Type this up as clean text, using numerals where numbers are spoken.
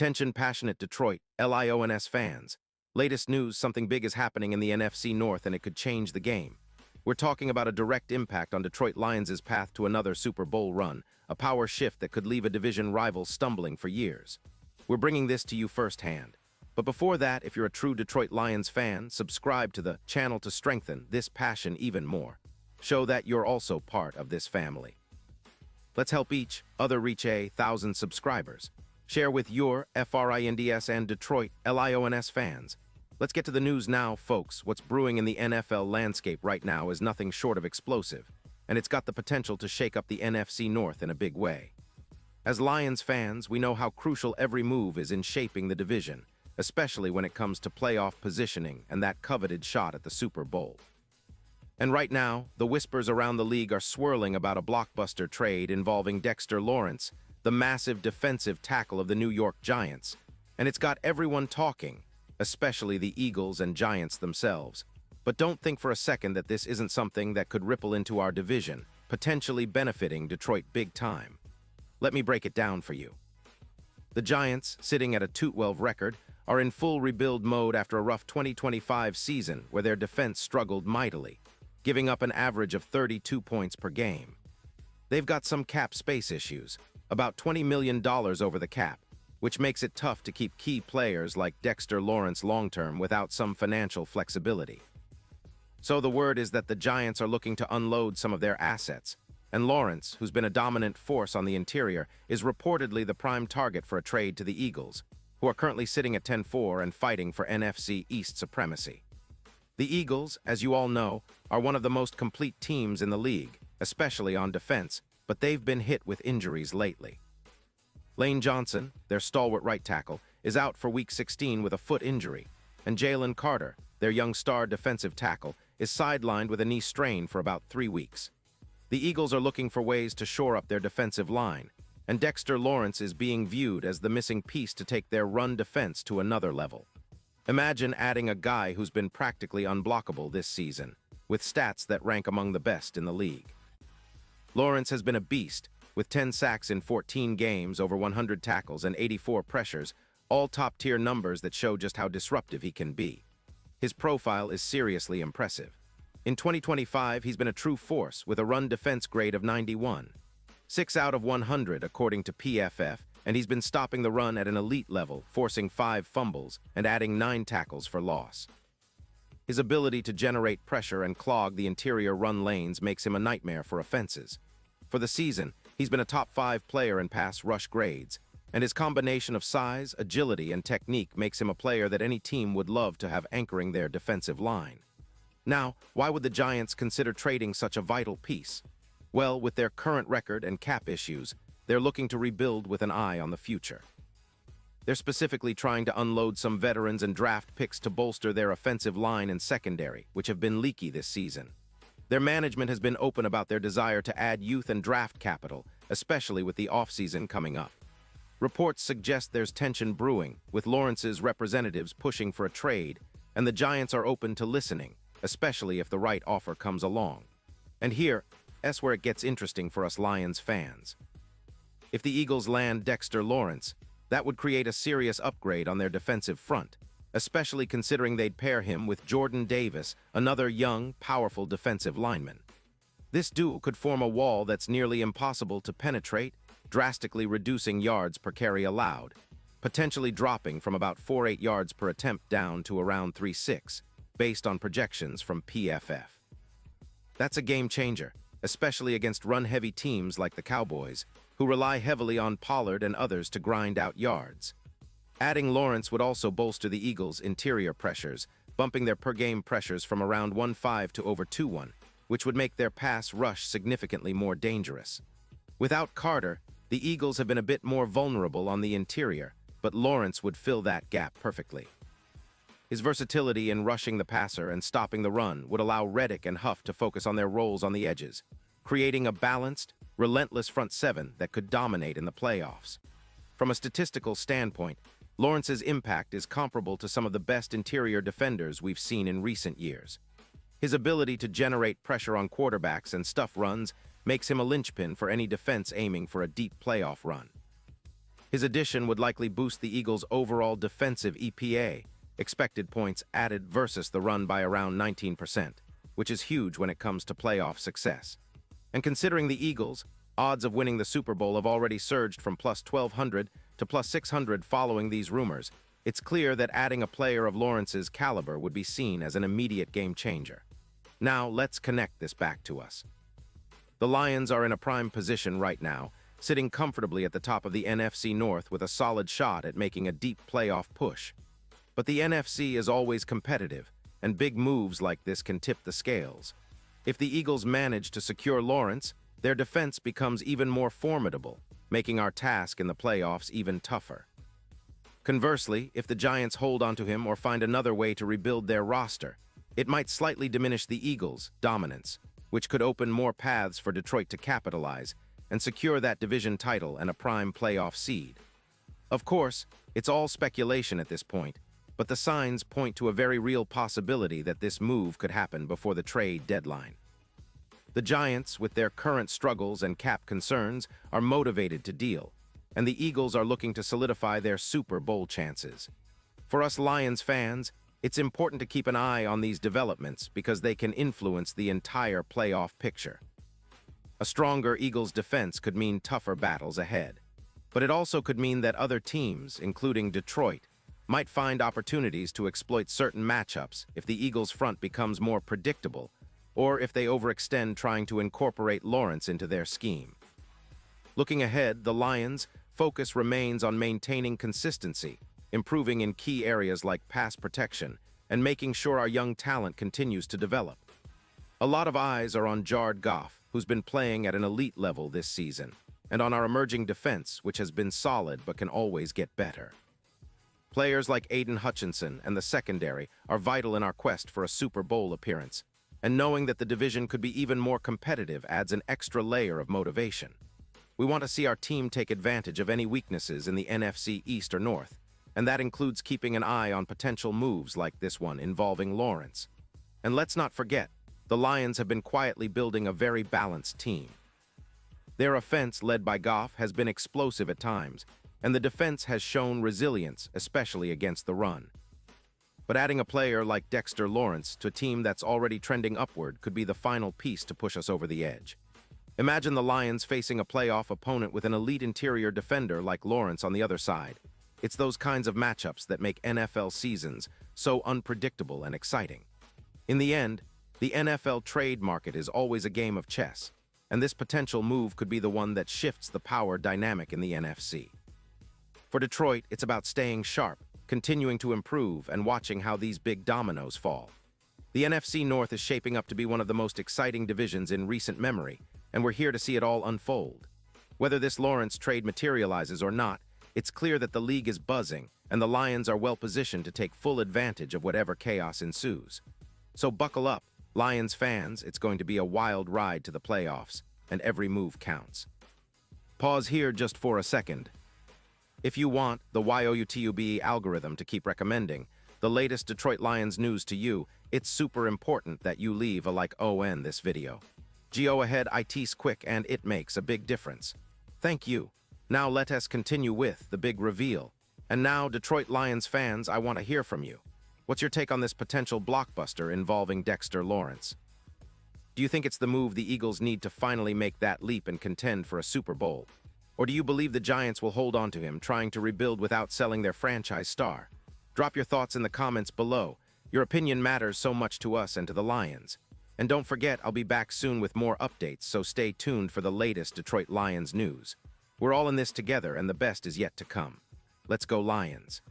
Attention passionate Detroit, Lions fans. Latest news, something big is happening in the NFC North and it could change the game. We're talking about a direct impact on Detroit Lions' path to another Super Bowl run, a power shift that could leave a division rival stumbling for years. We're bringing this to you firsthand. But before that, if you're a true Detroit Lions fan, subscribe to the channel to strengthen this passion even more. Show that you're also part of this family. Let's help each other reach 1,000 subscribers. Share with your FRINDS and Detroit Lions fans. Let's get to the news now, folks. What's brewing in the NFL landscape right now is nothing short of explosive, and it's got the potential to shake up the NFC North in a big way. As Lions fans, we know how crucial every move is in shaping the division, especially when it comes to playoff positioning and that coveted shot at the Super Bowl. And right now, the whispers around the league are swirling about a blockbuster trade involving Dexter Lawrence, the massive defensive tackle of the New York Giants, and it's got everyone talking, especially the Eagles and Giants themselves. But don't think for a second that this isn't something that could ripple into our division, potentially benefiting Detroit big time. Let me break it down for you. The Giants, sitting at a 2-12 record, are in full rebuild mode after a rough 2025 season where their defense struggled mightily, giving up an average of 32 points per game. They've got some cap space issues, about $20 million over the cap, which makes it tough to keep key players like Dexter Lawrence long-term without some financial flexibility. So the word is that the Giants are looking to unload some of their assets, and Lawrence, who's been a dominant force on the interior, is reportedly the prime target for a trade to the Eagles, who are currently sitting at 10-4 and fighting for NFC East supremacy. The Eagles, as you all know, are one of the most complete teams in the league, especially on defense, but they've been hit with injuries lately. Lane Johnson, their stalwart right tackle, is out for Week 16 with a foot injury, and Jalen Carter, their young star defensive tackle, is sidelined with a knee strain for about 3 weeks. The Eagles are looking for ways to shore up their defensive line, and Dexter Lawrence is being viewed as the missing piece to take their run defense to another level. Imagine adding a guy who's been practically unblockable this season, with stats that rank among the best in the league. Lawrence has been a beast, with 10 sacks in 14 games, over 100 tackles, and 84 pressures, all top-tier numbers that show just how disruptive he can be. His profile is seriously impressive. In 2025, he's been a true force with a run defense grade of 91. 6 out of 100 according to PFF, and he's been stopping the run at an elite level, forcing 5 fumbles and adding 9 tackles for loss. His ability to generate pressure and clog the interior run lanes makes him a nightmare for offenses. For the season, he's been a top 5 player in pass rush grades, and his combination of size, agility, and technique makes him a player that any team would love to have anchoring their defensive line. Now, why would the Giants consider trading such a vital piece? Well, with their current record and cap issues, they're looking to rebuild with an eye on the future. They're specifically trying to unload some veterans and draft picks to bolster their offensive line and secondary, which have been leaky this season. Their management has been open about their desire to add youth and draft capital, especially with the offseason coming up. Reports suggest there's tension brewing, with Lawrence's representatives pushing for a trade, and the Giants are open to listening, especially if the right offer comes along. And that's where it gets interesting for us Lions fans. If the Eagles land Dexter Lawrence, that would create a serious upgrade on their defensive front, especially considering they'd pair him with Jordan Davis, another young, powerful defensive lineman. This duo could form a wall that's nearly impossible to penetrate, drastically reducing yards per carry allowed, potentially dropping from about 4.8 yards per attempt down to around 3.6, based on projections from PFF. That's a game changer, especially against run-heavy teams like the Cowboys, who rely heavily on Pollard and others to grind out yards. Adding Lawrence would also bolster the Eagles' interior pressures, bumping their per-game pressures from around 1.5 to over 2.1, which would make their pass rush significantly more dangerous. Without Carter, the Eagles have been a bit more vulnerable on the interior, but Lawrence would fill that gap perfectly. His versatility in rushing the passer and stopping the run would allow Reddick and Huff to focus on their roles on the edges, creating a balanced, relentless front seven that could dominate in the playoffs. From a statistical standpoint, Lawrence's impact is comparable to some of the best interior defenders we've seen in recent years. His ability to generate pressure on quarterbacks and stuff runs makes him a linchpin for any defense aiming for a deep playoff run. His addition would likely boost the Eagles' overall defensive EPA, expected points added versus the run by around 19%, which is huge when it comes to playoff success. And considering the Eagles, odds of winning the Super Bowl have already surged from plus 1,200 to plus 600 following these rumors, it's clear that adding a player of Lawrence's caliber would be seen as an immediate game changer. Now, let's connect this back to us. The Lions are in a prime position right now, sitting comfortably at the top of the NFC North with a solid shot at making a deep playoff push. But the NFC is always competitive, and big moves like this can tip the scales. If the Eagles manage to secure Lawrence, their defense becomes even more formidable, making our task in the playoffs even tougher. Conversely, if the Giants hold onto him or find another way to rebuild their roster, it might slightly diminish the Eagles' dominance, which could open more paths for Detroit to capitalize and secure that division title and a prime playoff seed. Of course, it's all speculation at this point, but the signs point to a very real possibility that this move could happen before the trade deadline. The Giants, with their current struggles and cap concerns, are motivated to deal, and the Eagles are looking to solidify their Super Bowl chances. For us Lions fans, it's important to keep an eye on these developments because they can influence the entire playoff picture. A stronger Eagles defense could mean tougher battles ahead, but it also could mean that other teams, including Detroit, might find opportunities to exploit certain matchups if the Eagles' front becomes more predictable or if they overextend trying to incorporate Lawrence into their scheme. Looking ahead, the Lions' focus remains on maintaining consistency, improving in key areas like pass protection, and making sure our young talent continues to develop. A lot of eyes are on Jared Goff, who's been playing at an elite level this season, and on our emerging defense, which has been solid but can always get better. Players like Aiden Hutchinson and the secondary are vital in our quest for a Super Bowl appearance, and knowing that the division could be even more competitive adds an extra layer of motivation. We want to see our team take advantage of any weaknesses in the NFC East or North, and that includes keeping an eye on potential moves like this one involving Lawrence. And let's not forget, the Lions have been quietly building a very balanced team. Their offense, led by Goff, has been explosive at times, and the defense has shown resilience, especially against the run. But adding a player like Dexter Lawrence to a team that's already trending upward could be the final piece to push us over the edge. Imagine the Lions facing a playoff opponent with an elite interior defender like Lawrence on the other side. It's those kinds of matchups that make NFL seasons so unpredictable and exciting. In the end, the NFL trade market is always a game of chess, and this potential move could be the one that shifts the power dynamic in the NFC. For Detroit, it's about staying sharp, continuing to improve, and watching how these big dominoes fall. The NFC North is shaping up to be one of the most exciting divisions in recent memory, and we're here to see it all unfold. Whether this Lawrence trade materializes or not, it's clear that the league is buzzing, and the Lions are well-positioned to take full advantage of whatever chaos ensues. So buckle up, Lions fans, it's going to be a wild ride to the playoffs, and every move counts. Pause here just for a second. If you want the YOUTUBE algorithm to keep recommending the latest Detroit Lions news to you, it's super important that you leave a like on this video. Go ahead, it's quick and it makes a big difference. Thank you. Now let us continue with the big reveal. And now, Detroit Lions fans, I want to hear from you. What's your take on this potential blockbuster involving Dexter Lawrence? Do you think it's the move the Eagles need to finally make that leap and contend for a Super Bowl? Or do you believe the Giants will hold on to him, trying to rebuild without selling their franchise star? Drop your thoughts in the comments below. Your opinion matters so much to us and to the Lions. And don't forget, I'll be back soon with more updates, so stay tuned for the latest Detroit Lions news. We're all in this together, and the best is yet to come. Let's go Lions.